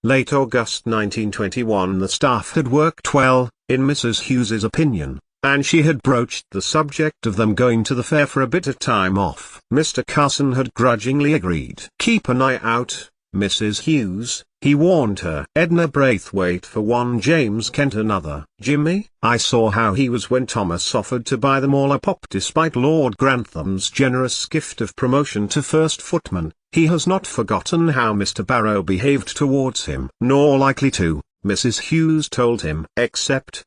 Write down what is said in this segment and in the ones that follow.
Late August 1921. The staff had worked well, in Mrs. Hughes's opinion, and she had broached the subject of them going to the fair for a bit of time off. Mr. Carson had grudgingly agreed. "Keep an eye out, Mrs. Hughes," he warned her. Edna Braithwaite for one, James Kent another. "Jimmy, I saw how he was when Thomas offered to buy them all a pop despite Lord Grantham's generous gift of promotion to first footman. He has not forgotten how Mr. Barrow behaved towards him." "Nor likely to," Mrs. Hughes told him. Except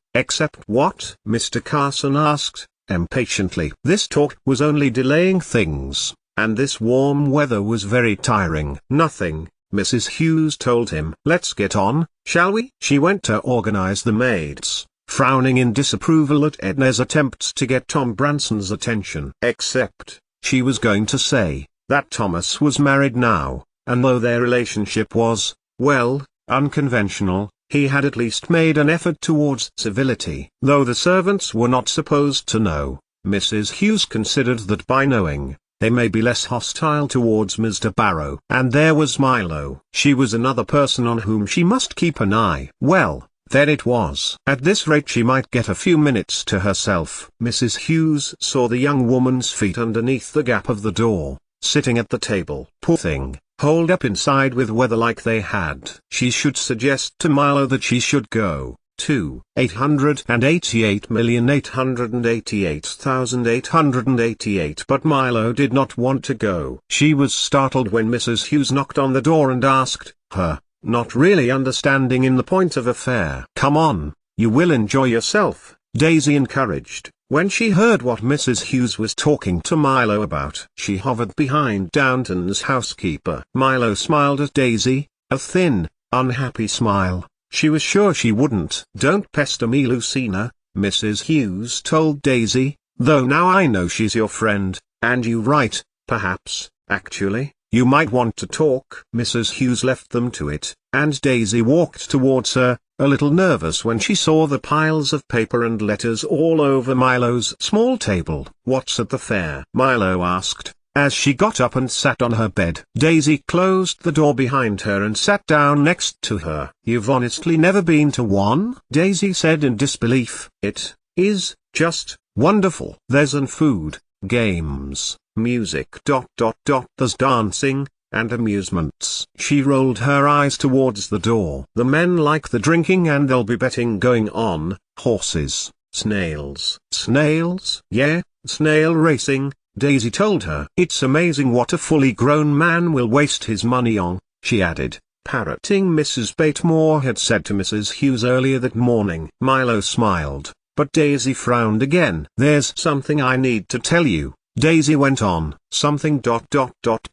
what?" Mr. Carson asked, impatiently. This talk was only delaying things, and this warm weather was very tiring. "Nothing," Mrs. Hughes told him. "Let's get on, shall we?" She went to organize the maids, frowning in disapproval at Edna's attempts to get Tom Branson's attention. Except, she was going to say, that Thomas was married now, and though their relationship was, well, unconventional, he had at least made an effort towards civility. Though the servants were not supposed to know, Mrs. Hughes considered that by knowing, they may be less hostile towards Mr. Barrow. And there was Milo. She was another person on whom she must keep an eye. Well, there it was. At this rate she might get a few minutes to herself. Mrs. Hughes saw the young woman's feet underneath the gap of the door, sitting at the table. Poor thing, holed up inside with weather like they had. She should suggest to Milo that she should go, too. 888,888,888. But Milo did not want to go. She was startled when Mrs. Hughes knocked on the door and asked her, not really understanding in the point of affair. "Come on, you will enjoy yourself," Daisy encouraged. When she heard what Mrs. Hughes was talking to Milo about, she hovered behind Downton's housekeeper. Milo smiled at Daisy, a thin, unhappy smile. She was sure she wouldn't. "Don't pester me, Lucina," Mrs. Hughes told Daisy, "though now I know she's your friend, and you right, perhaps, actually, you might want to talk." Mrs. Hughes left them to it, and Daisy walked towards her, a little nervous when she saw the piles of paper and letters all over Milo's small table. "What's at the fair?" Milo asked, as she got up and sat on her bed. Daisy closed the door behind her and sat down next to her. "You've honestly never been to one?" Daisy said in disbelief. "It is just wonderful. There's food, games, music. There's dancing, and amusements." She rolled her eyes towards the door. "The men like the drinking and there'll be betting going on, horses, snails." "Snails?" "Yeah, snail racing," Daisy told her. "It's amazing what a fully grown man will waste his money on," she added, parroting Mrs. Batemore had said to Mrs. Hughes earlier that morning. Milo smiled, but Daisy frowned again. "There's something I need to tell you," Daisy went on. "Something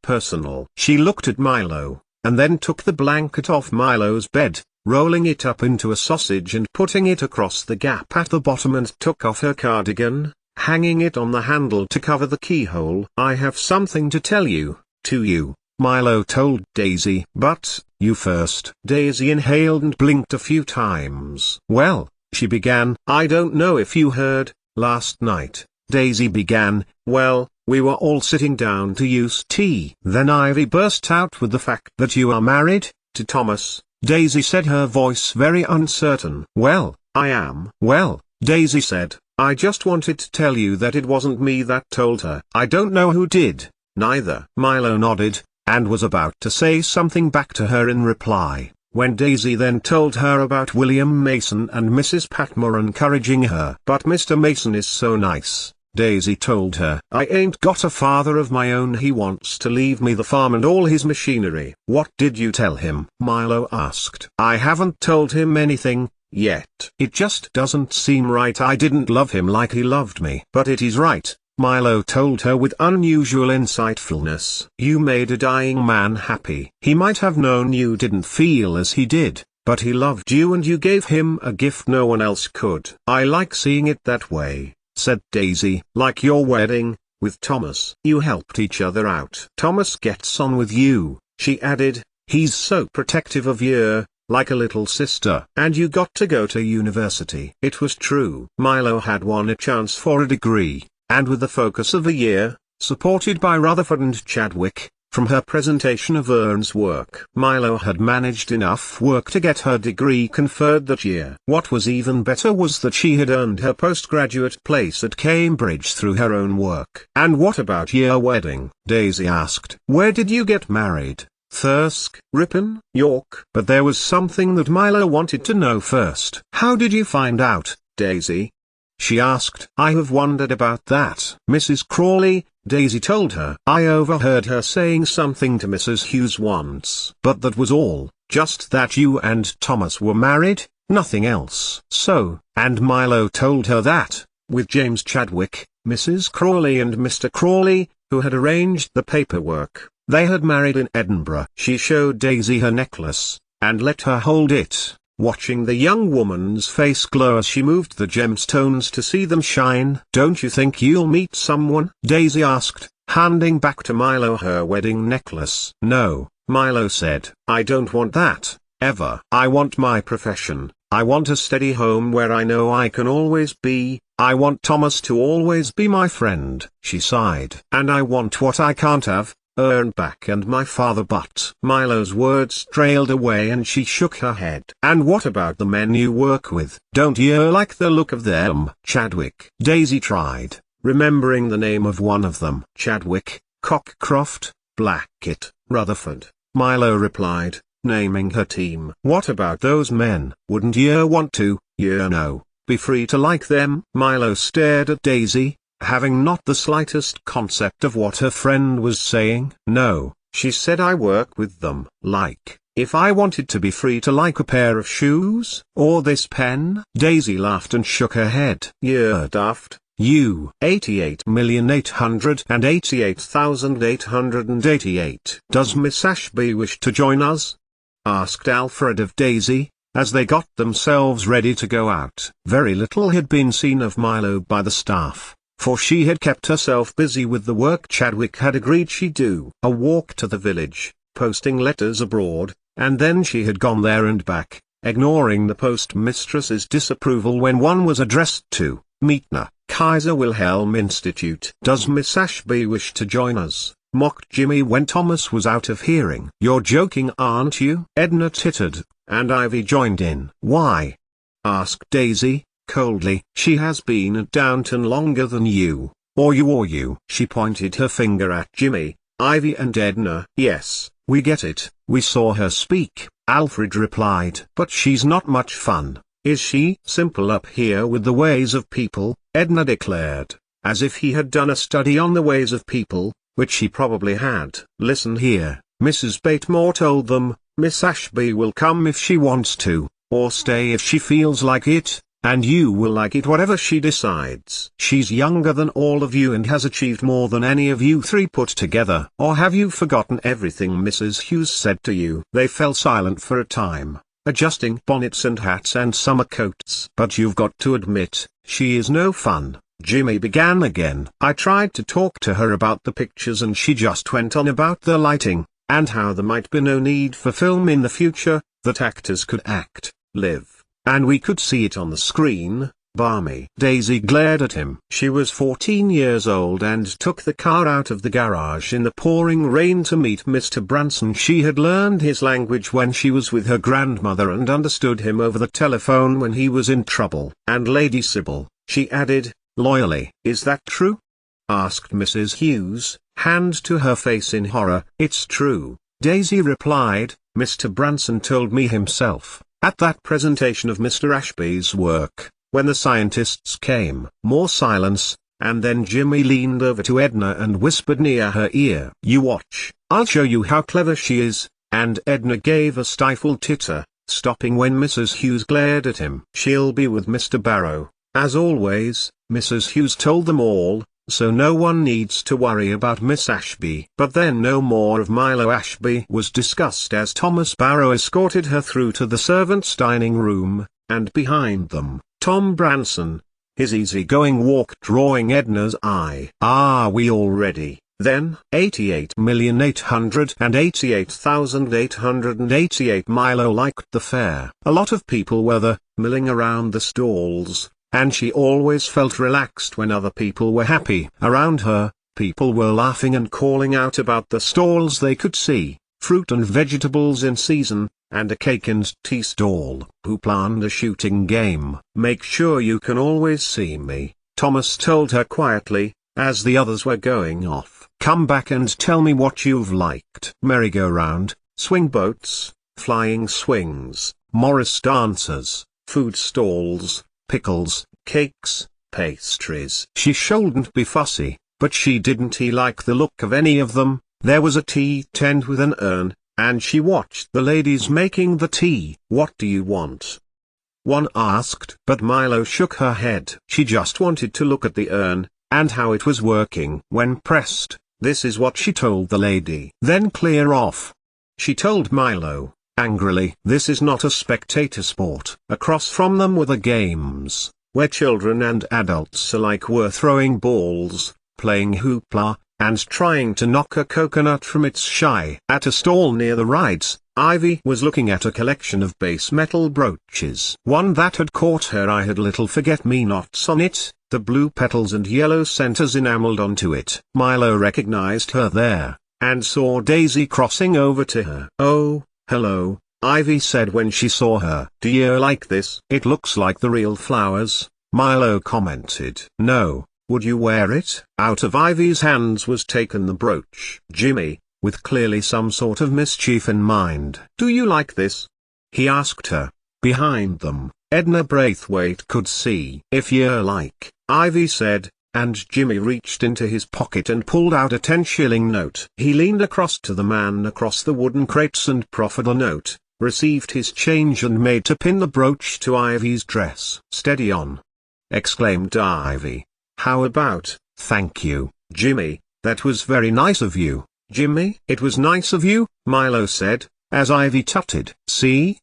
personal." She looked at Milo, and then took the blanket off Milo's bed, rolling it up into a sausage and putting it across the gap at the bottom, and took off her cardigan, hanging it on the handle to cover the keyhole. "I have something to tell you, Milo told Daisy. "But, you first." Daisy inhaled and blinked a few times. "Well," she began. "I don't know if you heard, last night," Daisy began. "Well, we were all sitting down to use tea. Then Ivy burst out with the fact that you are married to Thomas." Daisy said, her voice very uncertain. "Well, I am." "Well," Daisy said, "I just wanted to tell you that it wasn't me that told her." "I don't know who did." "Neither." Milo nodded, and was about to say something back to her in reply, when Daisy then told her about William Mason and Mrs. Patmore encouraging her. "But Mr. Mason is so nice," Daisy told her. "I ain't got a father of my own. He wants to leave me the farm and all his machinery." "What did you tell him?" Milo asked. "I haven't told him anything yet. It just doesn't seem right. I didn't love him like he loved me." "But it is right," Milo told her with unusual insightfulness. "You made a dying man happy. He might have known you didn't feel as he did, but he loved you and you gave him a gift no one else could." "I like seeing it that way," said Daisy. "Like your wedding, with Thomas. You helped each other out." "Thomas gets on with you," she added. "He's so protective of you, like a little sister. And you got to go to university." It was true. Milo had won a chance for a degree, and with the focus of a year, supported by Rutherford and Chadwick, from her presentation of Ern's work. Milo had managed enough work to get her degree conferred that year. What was even better was that she had earned her postgraduate place at Cambridge through her own work. "And what about your wedding?" Daisy asked. "Where did you get married? Thirsk, Ripon, York?" But there was something that Milo wanted to know first. "How did you find out, Daisy?" she asked. "I have wondered about that, Mrs. Crawley," Daisy told her. "I overheard her saying something to Mrs. Hughes once. But that was all, just that you and Thomas were married, nothing else." "So," and Milo told her that, with James Chadwick, Mrs. Crawley and Mr. Crawley, who had arranged the paperwork, they had married in Edinburgh. She showed Daisy her necklace, and let her hold it, watching the young woman's face glow as she moved the gemstones to see them shine. "Don't you think you'll meet someone?" Daisy asked, handing back to Milo her wedding necklace. "No," Milo said. "I don't want that, ever. I want my profession. I want a steady home where I know I can always be. I want Thomas to always be my friend." She sighed. "And I want what I can't have, Ern back and my father." But Milo's words trailed away and she shook her head. "And what about the men you work with? Don't you like the look of them?" "Chadwick," Daisy tried, remembering the name of one of them. "Chadwick, Cockcroft, Blackett, Rutherford," Milo replied, naming her team. "What about those men? Wouldn't you want to, be free to like them?" Milo stared at Daisy, having not the slightest concept of what her friend was saying. "No," she said, "I work with them. Like, if I wanted to be free to like a pair of shoes, or this pen." Daisy laughed and shook her head. "You're daft. You 88,888,888. Does Miss Ashby wish to join us?" asked Alfred of Daisy, as they got themselves ready to go out. Very little had been seen of Milo by the staff, for she had kept herself busy with the work Chadwick had agreed she'd do. A walk to the village, posting letters abroad, and then she had gone there and back, ignoring the postmistress's disapproval when one was addressed to Meitner, Kaiser Wilhelm Institute. "Does Miss Ashby wish to join us?" mocked Jimmy when Thomas was out of hearing. "You're joking, aren't you?" Edna tittered, and Ivy joined in. "Why?" asked Daisy, coldly. "She has been at Downton longer than you, or you. She pointed her finger at Jimmy, Ivy and Edna. "Yes, we get it, we saw her speak," Alfred replied. "But she's not much fun, is she?" "Simple up here with the ways of people," Edna declared, as if he had done a study on the ways of people, which he probably had. "Listen here," Mrs. Batemore told them, "Miss Ashby will come if she wants to, or stay if she feels like it, and you will like it whatever she decides. She's younger than all of you and has achieved more than any of you three put together." "Or have you forgotten everything Mrs. Hughes said to you?" They fell silent for a time, adjusting bonnets and hats and summer coats. "But you've got to admit, she is no fun," Jimmy began again. "I tried to talk to her about the pictures and she just went on about the lighting, and how there might be no need for film in the future, that actors could act, live, and we could see it on the screen, balmy." Daisy glared at him. She was 14 years old and took the car out of the garage in the pouring rain to meet Mr. Branson. She had learned his language when she was with her grandmother and understood him over the telephone when he was in trouble. "And Lady Sybil," she added, loyally. "Is that true?" asked Mrs. Hughes, hand to her face in horror. "It's true," Daisy replied. "Mr. Branson told me himself, at that presentation of Mr. Ashby's work, when the scientists came." More silence, and then Jimmy leaned over to Edna and whispered near her ear, "You watch, I'll show you how clever she is," and Edna gave a stifled titter, stopping when Mrs. Hughes glared at him. "She'll be with Mr. Barrow, as always," Mrs. Hughes told them all, "so no one needs to worry about Miss Ashby." But then no more of Milo Ashby was discussed as Thomas Barrow escorted her through to the servants' dining room, and behind them, Tom Branson, his easy-going walk drawing Edna's eye. "Are we all ready, then?" 88,888,888 Milo liked the fair. A lot of people were there, milling around the stalls, and she always felt relaxed when other people were happy around her, People were laughing and calling out about the stalls they could see, fruit and vegetables in season, and a cake and tea stall. Who planned a shooting game? Make sure you can always see me, Thomas told her quietly, as the others were going off. Come back and tell me what you've liked. Merry-go-round, swing boats, flying swings, Morris dancers, food stalls, pickles, cakes, pastries. She shouldn't be fussy, but she didn't like the look of any of them. There was a tea tent with an urn, and she watched the ladies making the tea. What do you want? One asked, but Milo shook her head. She just wanted to look at the urn, and how it was working. When pressed, this is what she told the lady. Then clear off. She told Milo, angrily. This is not a spectator sport. Across from them were the games, where children and adults alike were throwing balls, playing hoopla, and trying to knock a coconut from its shy. At a stall near the rides, Ivy was looking at a collection of base metal brooches. One that had caught her eye had little forget-me-nots on it, the blue petals and yellow centers enameled onto it. Milo recognized her there, and saw Daisy crossing over to her. Oh, hello, Ivy said when she saw her. Do you like this? It looks like the real flowers, Milo commented. No. Would you wear it? Out of Ivy's hands was taken the brooch. Jimmy, with clearly some sort of mischief in mind. Do you like this? He asked her. Behind them, Edna Braithwaite could see. If you like, Ivy said, and Jimmy reached into his pocket and pulled out a 10-shilling note. He leaned across to the man across the wooden crates and proffered a note, received his change and made to pin the brooch to Ivy's dress. Steady on! Exclaimed Ivy. How about, thank you, Jimmy, that was very nice of you. Jimmy? It was nice of you, Milo said, as Ivy tutted. See,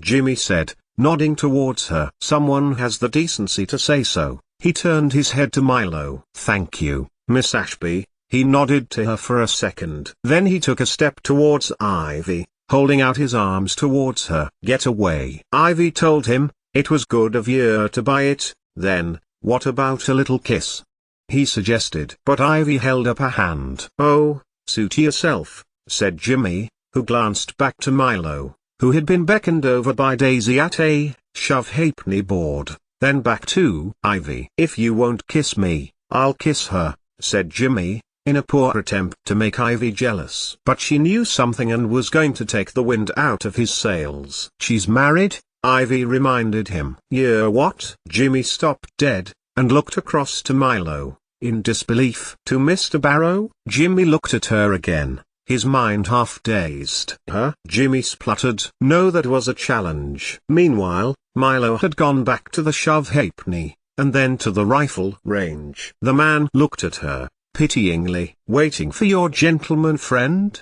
Jimmy said, nodding towards her. Someone has the decency to say so. He turned his head to Milo. Thank you, Miss Ashby. He nodded to her for a second. Then he took a step towards Ivy, holding out his arms towards her. Get away. Ivy told him, it was good of you to buy it. Then, what about a little kiss? He suggested. But Ivy held up a hand. Oh, suit yourself, said Jimmy, who glanced back to Milo, who had been beckoned over by Daisy at a shove-halfpenny board, then back to Ivy. If you won't kiss me, I'll kiss her, said Jimmy, in a poor attempt to make Ivy jealous. But she knew something and was going to take the wind out of his sails. She's married, Ivy reminded him. Yeah, what? Jimmy stopped dead, and looked across to Milo, in disbelief. To Mr. Barrow? Jimmy looked at her again, his mind half-dazed. Huh? Jimmy spluttered. No, that was a challenge. Meanwhile, Milo had gone back to the shove-halfpenny, and then to the rifle range. The man looked at her, pityingly. Waiting for your gentleman friend?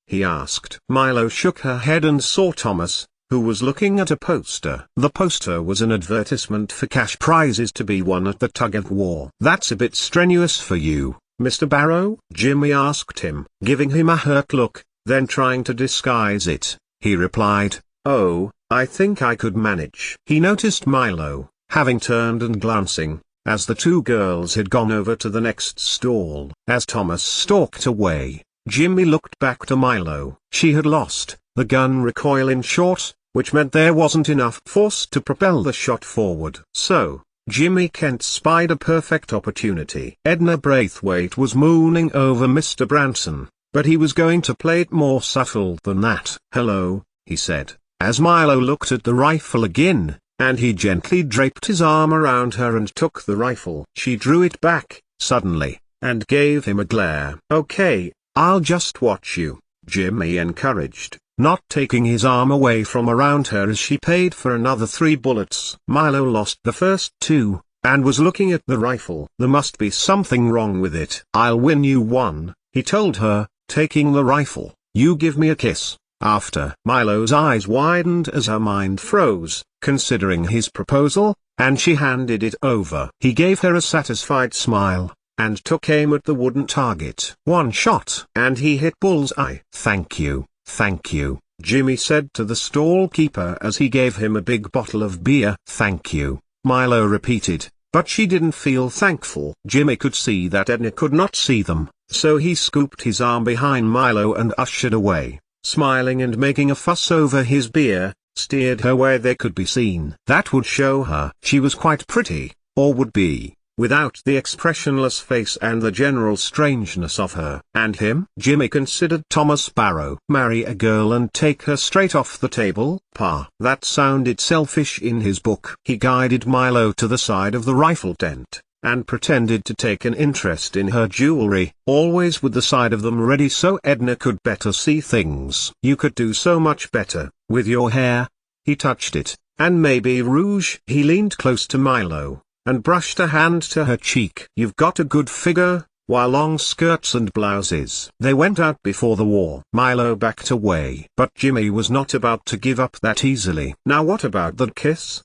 He asked. Milo shook her head and saw Thomas, who was looking at a poster. The poster was an advertisement for cash prizes to be won at the tug-of-war. That's a bit strenuous for you, Mr. Barrow? Jimmy asked him, giving him a hurt look, then trying to disguise it. He replied, oh, I think I could manage. He noticed Milo, having turned and glancing, as the two girls had gone over to the next stall. As Thomas stalked away, Jimmy looked back to Milo. She had lost the gun recoil in short, which meant there wasn't enough force to propel the shot forward. So, Jimmy Kent spied a perfect opportunity. Edna Braithwaite was mooning over Mr. Branson, but he was going to play it more subtle than that. Hello, he said, as Milo looked at the rifle again, and he gently draped his arm around her and took the rifle. She drew it back, suddenly, and gave him a glare. Okay, I'll just watch you, Jimmy encouraged, not taking his arm away from around her as she paid for another 3 bullets. Milo lost the first 2, and was looking at the rifle. There must be something wrong with it. I'll win you one, he told her, taking the rifle. You give me a kiss. After. Milo's eyes widened as her mind froze, considering his proposal, and she handed it over. He gave her a satisfied smile, and took aim at the wooden target. One shot, and he hit bullseye. Thank you, Jimmy said to the stall keeper as he gave him a big bottle of beer. Thank you, Milo repeated, but she didn't feel thankful. Jimmy could see that Edna could not see them, so he scooped his arm behind Milo and ushered away, smiling and making a fuss over his beer, steered her where they could be seen. That would show her she was quite pretty, or would be, without the expressionless face and the general strangeness of her. And him? Jimmy considered Thomas Barrow. Marry a girl and take her straight off the table? Pa. That sounded selfish in his book. He guided Milo to the side of the rifle tent, and pretended to take an interest in her jewelry, always with the side of them ready so Edna could better see things. You could do so much better, with your hair. He touched it, and maybe rouge. He leaned close to Milo, and brushed a hand to her cheek. You've got a good figure, while long skirts and blouses. They went out before the war. Milo backed away. But Jimmy was not about to give up that easily. Now what about that kiss?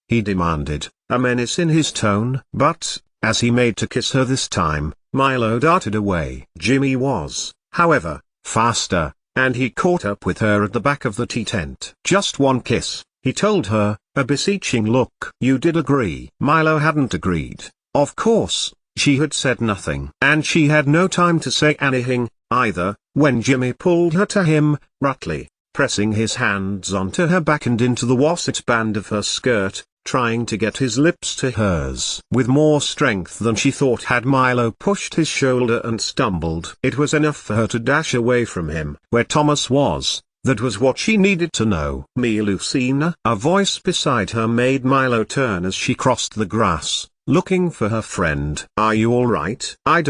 He demanded, a menace in his tone. But, as he made to kiss her this time, Milo darted away. Jimmy was, however, faster, and he caught up with her at the back of the tea tent. Just one kiss, he told her, a beseeching look. You did agree. Milo hadn't agreed. Of course, she had said nothing. And she had no time to say anything, either, when Jimmy pulled her to him, roughly, pressing his hands onto her back and into the wasset band of her skirt, trying to get his lips to hers. With more strength than she thought had Milo pushed his shoulder and stumbled. It was enough for her to dash away from him. Where Thomas was, that was what she needed to know. Me Lucina? A voice beside her made Milo turn as she crossed the grass, looking for her friend. Are you alright? I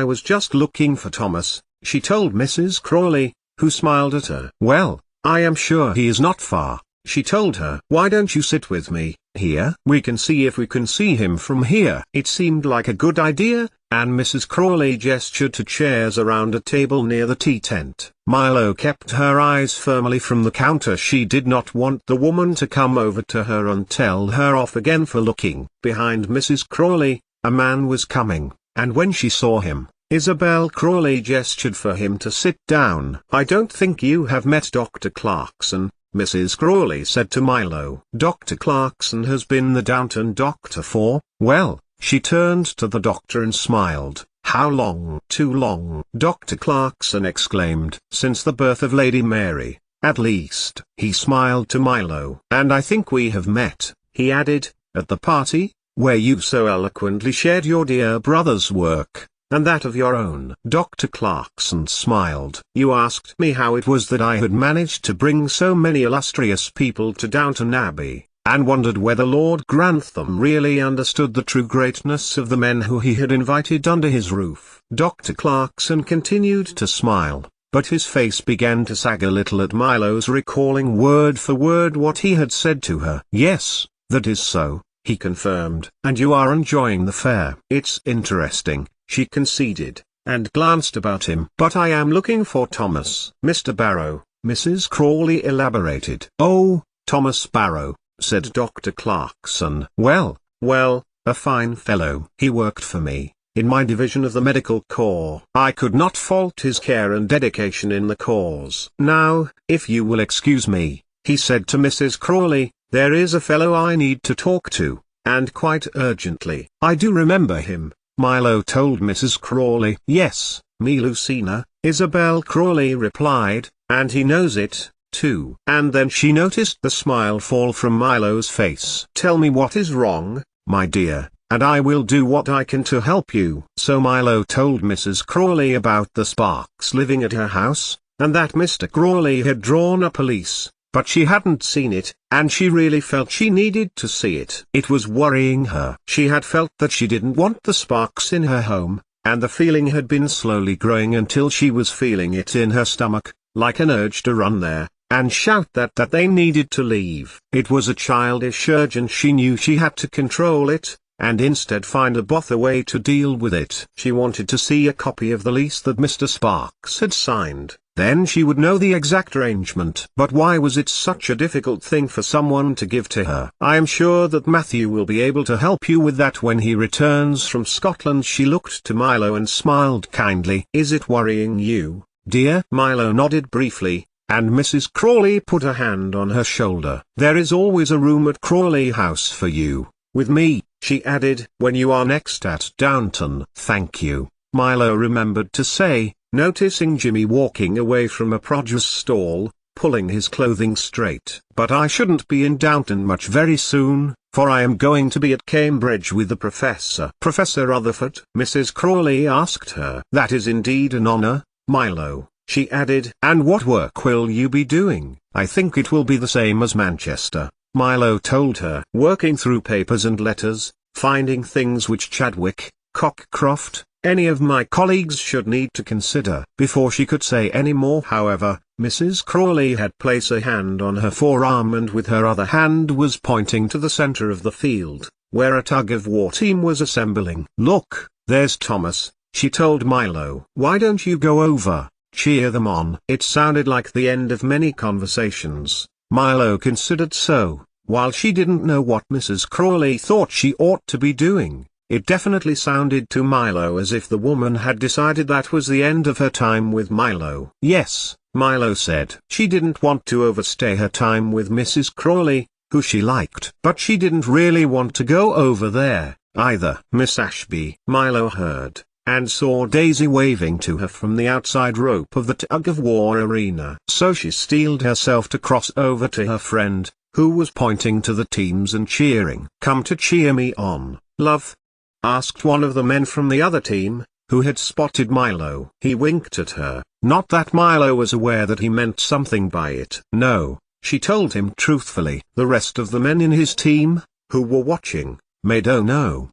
was just looking for Thomas, she told Mrs. Crawley, who smiled at her. Well, I am sure he is not far, she told her. Why don't you sit with me, here? We can see if we can see him from here. It seemed like a good idea, and Mrs. Crawley gestured to chairs around a table near the tea tent. Milo kept her eyes firmly from the counter. She did not want the woman to come over to her and tell her off again for looking. Behind Mrs. Crawley, a man was coming, and when she saw him, Isabel Crawley gestured for him to sit down. I don't think you have met Dr. Clarkson, Mrs. Crawley said to Milo. Dr. Clarkson has been the Downton doctor for, well, she turned to the doctor and smiled. How long? Too long, Dr. Clarkson exclaimed. Since the birth of Lady Mary, at least. He smiled to Milo. And I think we have met, he added, at the party, where you so eloquently shared your dear brother's work, and that of your own. Dr. Clarkson smiled. You asked me how it was that I had managed to bring so many illustrious people to Downton Abbey, and wondered whether Lord Grantham really understood the true greatness of the men who he had invited under his roof. Dr. Clarkson continued to smile, but his face began to sag a little at Milo's recalling word for word what he had said to her. Yes, that is so, he confirmed. And you are enjoying the fair? It's interesting, she conceded, and glanced about him. But I am looking for Thomas. Mr. Barrow, Mrs. Crawley elaborated. Oh, Thomas Barrow, said Dr. Clarkson. Well, a fine fellow. He worked for me, in my division of the medical corps. I could not fault his care and dedication in the cause. Now, if you will excuse me, he said to Mrs. Crawley, there is a fellow I need to talk to, and quite urgently. I do remember him, Milo told Mrs. Crawley. Yes, me Lucina, Isabel Crawley replied, and he knows it, too. And then she noticed the smile fall from Milo's face. Tell me what is wrong, my dear, and I will do what I can to help you. So Milo told Mrs. Crawley about the Sparks living at her house, and that Mr. Crawley had drawn a police, but she hadn't seen it, and she really felt she needed to see it. It was worrying her. She had felt that she didn't want the Sparks in her home, and the feeling had been slowly growing until she was feeling it in her stomach, like an urge to run there and shout that they needed to leave. It was a childish urge, and she knew she had to control it, and instead find a better way to deal with it. She wanted to see a copy of the lease that Mr. Sparks had signed, then she would know the exact arrangement. But why was it such a difficult thing for someone to give to her? I am sure that Matthew will be able to help you with that when he returns from Scotland. She looked to Milo and smiled kindly. Is it worrying you, dear? Milo nodded briefly, and Mrs. Crawley put a hand on her shoulder. There is always a room at Crawley House for you, with me," she added, "when you are next at Downton." "Thank you," Milo remembered to say, noticing Jimmy walking away from a produce stall, pulling his clothing straight. "But I shouldn't be in Downton much very soon, for I am going to be at Cambridge with the professor." "Professor Rutherford?" Mrs. Crawley asked her. "That is indeed an honor, Milo," she added. "And what work will you be doing?" "I think it will be the same as Manchester," Milo told her. "Working through papers and letters, finding things which Chadwick, Cockcroft, any of my colleagues should need to consider." Before she could say any more, however, Mrs. Crawley had placed a hand on her forearm and with her other hand was pointing to the center of the field, where a tug-of-war team was assembling. "Look, there's Thomas," she told Milo. "Why don't you go over, cheer them on?" It sounded like the end of many conversations. Milo considered so, while she didn't know what Mrs. Crawley thought she ought to be doing. It definitely sounded to Milo as if the woman had decided that was the end of her time with Milo. "Yes," Milo said. She didn't want to overstay her time with Mrs. Crawley, who she liked. But she didn't really want to go over there, either. Miss Ashby, Milo heard, and saw Daisy waving to her from the outside rope of the tug-of-war arena. So she steeled herself to cross over to her friend, who was pointing to the teams and cheering. "Come to cheer me on, love?" asked one of the men from the other team, who had spotted Milo. He winked at her, not that Milo was aware that he meant something by it. "No," she told him truthfully. The rest of the men in his team, who were watching, made "oh no"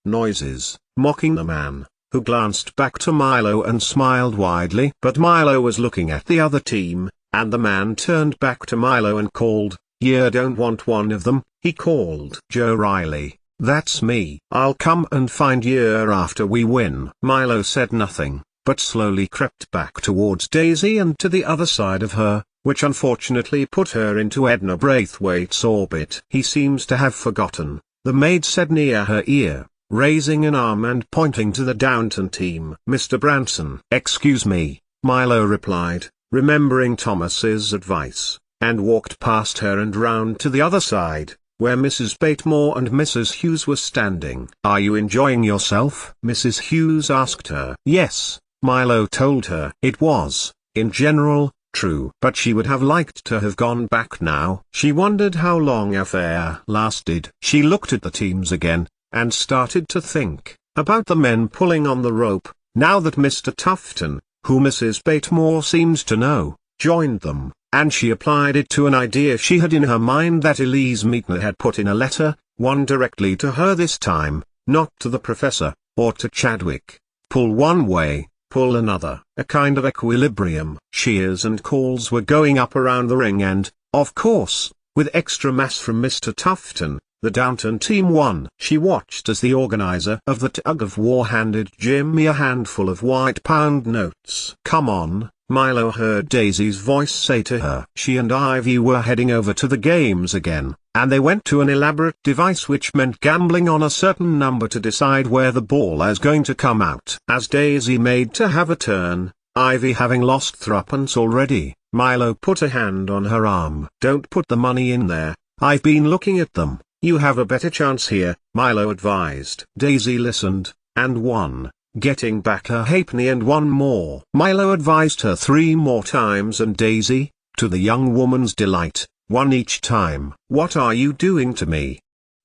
noises, mocking the man, who glanced back to Milo and smiled widely. But Milo was looking at the other team, and the man turned back to Milo and called, "You don't want one of them," he called. "Joe Riley, that's me. I'll come and find you after we win." Milo said nothing, but slowly crept back towards Daisy and to the other side of her, which unfortunately put her into Edna Braithwaite's orbit. "He seems to have forgotten," the maid said near her ear, raising an arm and pointing to the Downton team. "Mr. Branson." "Excuse me," Milo replied, remembering Thomas's advice, and walked past her and round to the other side, where Mrs. Batemore and Mrs. Hughes were standing. "Are you enjoying yourself?" Mrs. Hughes asked her. Yes, Milo told her. It was, in general, true. But she would have liked to have gone back now. She wondered how long a fair lasted. She looked at the teams again, and started to think about the men pulling on the rope, now that Mr. Tufton, who Mrs. Batemore seemed to know, joined them. And she applied it to an idea she had in her mind that Elise Meitner had put in a letter, one directly to her this time, not to the professor, or to Chadwick. Pull one way, pull another. A kind of equilibrium. Cheers and calls were going up around the ring and, of course, with extra mass from Mr. Tufton, the Downton team won. She watched as the organizer of the tug-of-war handed Jimmy a handful of white pound notes. "Come on," Milo heard Daisy's voice say to her. She and Ivy were heading over to the games again, and they went to an elaborate device which meant gambling on a certain number to decide where the ball is going to come out. As Daisy made to have a turn, Ivy having lost threepence already, Milo put a hand on her arm. "Don't put the money in there, I've been looking at them. You have a better chance here," Milo advised. Daisy listened, and won, getting back her halfpenny and one more. Milo advised her 3 more times and Daisy, to the young woman's delight, won each time. "What are you doing to me?"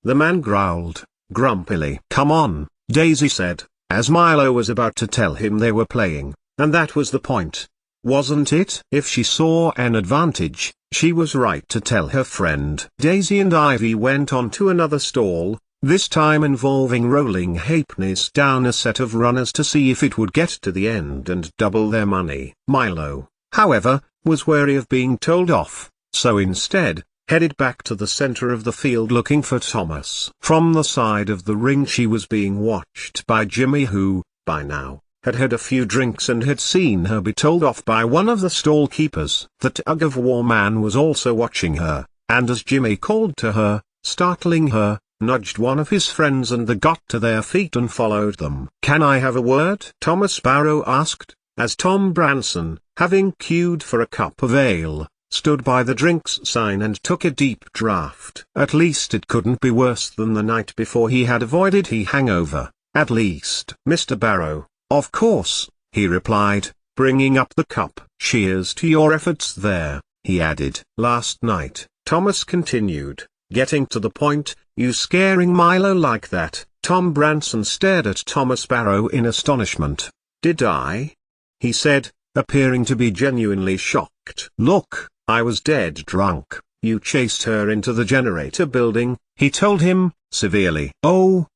the man growled, grumpily. "Come on," Daisy said, as Milo was about to tell him they were playing, and that was the point, wasn't it? If she saw an advantage, she was right to tell her friend. Daisy and Ivy went on to another stall, this time involving rolling halfpennies down a set of runners to see if it would get to the end and double their money. Milo, however, was wary of being told off, so instead, headed back to the center of the field looking for Thomas. From the side of the ring she was being watched by Jimmy, who, by now, had had a few drinks and had seen her be told off by one of the stall keepers. The tug-of-war man was also watching her, and as Jimmy called to her, startling her, nudged one of his friends and they got to their feet and followed them. "Can I have a word?" Thomas Barrow asked, as Tom Branson, having queued for a cup of ale, stood by the drinks sign and took a deep draught. At least it couldn't be worse than the night before he had avoided the hangover, at least. Mr. Barrow, of course, he replied, bringing up the cup. Cheers to your efforts there, he added. Last night, Thomas continued, getting to the point, you scaring Milo like that. Tom Branson stared at Thomas Barrow in astonishment. Did I? He said, appearing to be genuinely shocked. Look, I was dead drunk. You chased her into the generator building, he told him, severely. Oh,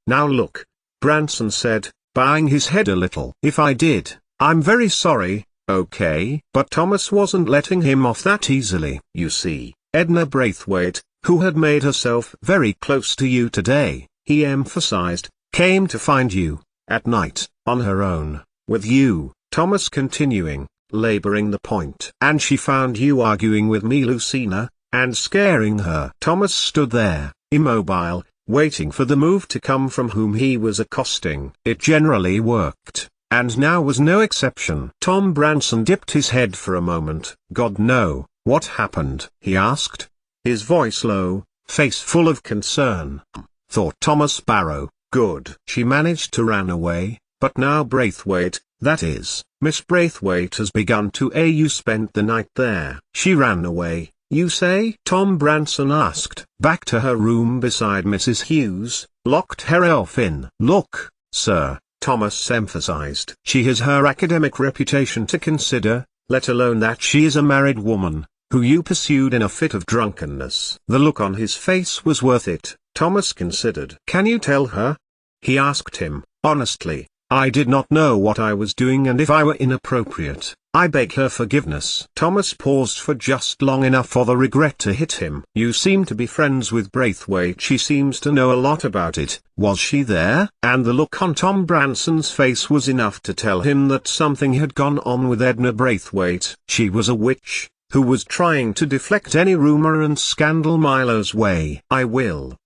now look, Branson said, bowing his head a little. If I did, I'm very sorry, okay? But Thomas wasn't letting him off that easily. You see, Edna Braithwaite, who had made herself very close to you today, he emphasized, came to find you, at night, on her own, with you, Thomas continuing, laboring the point. And she found you arguing with me, Lucina, and scaring her. Thomas stood there, immobile, waiting for the move to come from whom he was accosting. It generally worked, and now was no exception. Tom Branson dipped his head for a moment. God, no, what happened? He asked, his voice low, face full of concern. Thought Thomas Barrow. Good. She managed to run away, but now Braithwaite, that is, Miss Braithwaite has begun to. You spent the night there. She ran away, you say? Tom Branson asked. Back to her room beside Mrs. Hughes, locked her off in. Look, sir, Thomas emphasized. She has her academic reputation to consider, let alone that she is a married woman, who you pursued in a fit of drunkenness. The look on his face was worth it, Thomas considered. Can you tell her? He asked him, honestly. I did not know what I was doing, and if I were inappropriate, I beg her forgiveness. Thomas paused for just long enough for the regret to hit him. You seem to be friends with Braithwaite. She seems to know a lot about it. Was she there? And the look on Tom Branson's face was enough to tell him that something had gone on with Edna Braithwaite. She was a witch, who was trying to deflect any rumor and scandal Milo's way. I will,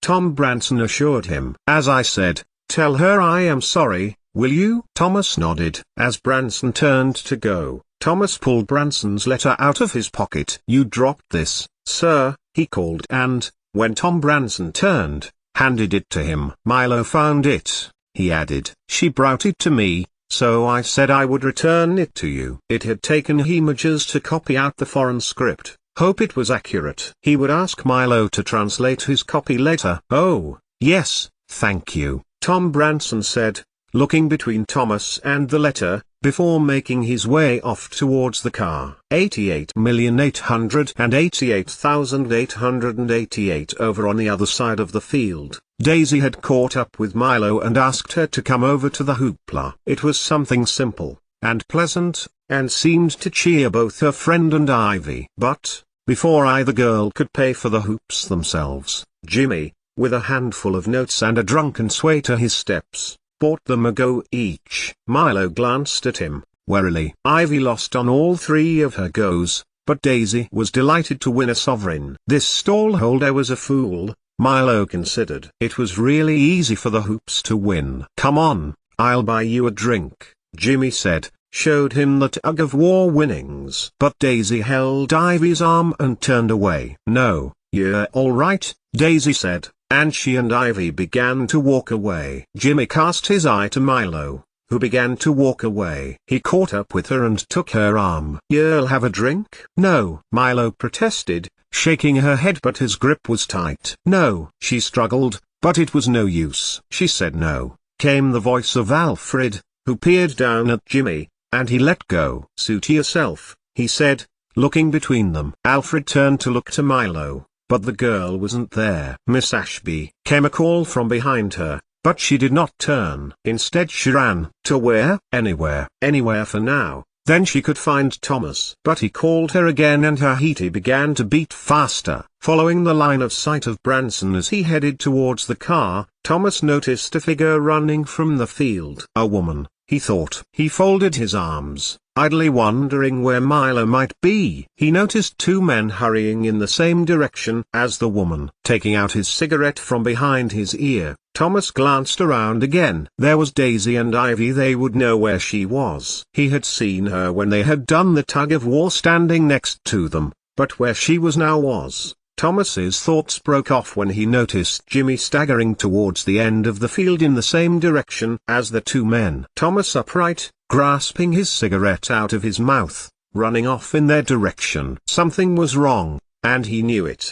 Tom Branson assured him. As I said, tell her I am sorry, will you? Thomas nodded. As Branson turned to go, Thomas pulled Branson's letter out of his pocket. You dropped this, sir, he called, and, when Tom Branson turned, handed it to him. Milo found it, he added. She brought it to me, so I said I would return it to you. It had taken him ages to copy out the foreign script. Hope it was accurate. He would ask Milo to translate his copy later. Oh, yes, thank you, Tom Branson said, looking between Thomas and the letter, before making his way off towards the car. 88,888,888 over on the other side of the field. Daisy had caught up with Milo and asked her to come over to the hoopla. It was something simple, and pleasant, and seemed to cheer both her friend and Ivy. But, before either girl could pay for the hoops themselves, Jimmy, with a handful of notes and a drunken sway to his steps, bought them a go each. Milo glanced at him, warily. Ivy lost on all three of her goes, but Daisy was delighted to win a sovereign. This stallholder was a fool, Milo considered. It was really easy for the hoops to win. Come on, I'll buy you a drink, Jimmy said, showed him the tug of war winnings. But Daisy held Ivy's arm and turned away. No, you're all right, Daisy said, and she and Ivy began to walk away. Jimmy cast his eye to Milo, who began to walk away. He caught up with her and took her arm. You'll have a drink? No, Milo protested, shaking her head, but his grip was tight. No, she struggled, but it was no use. She said no. Came the voice of Alfred, who peered down at Jimmy, and he let go. Suit yourself, he said, looking between them. Alfred turned to look to Milo, but the girl wasn't there. Miss Ashby, came a call from behind her, but she did not turn. Instead she ran. To where? Anywhere. Anywhere for now. Then she could find Thomas. But he called her again and her heart began to beat faster. Following the line of sight of Branson as he headed towards the car, Thomas noticed a figure running from the field. A woman, he thought. He folded his arms, idly wondering where Milo might be. He noticed two men hurrying in the same direction as the woman. Taking out his cigarette from behind his ear, Thomas glanced around again. There was Daisy and Ivy. They would know where she was. He had seen her when they had done the tug-of-war standing next to them, but where she was now was... Thomas's thoughts broke off when he noticed Jimmy staggering towards the end of the field in the same direction as the two men. Thomas upright, grasping his cigarette out of his mouth, running off in their direction. Something was wrong, and he knew it.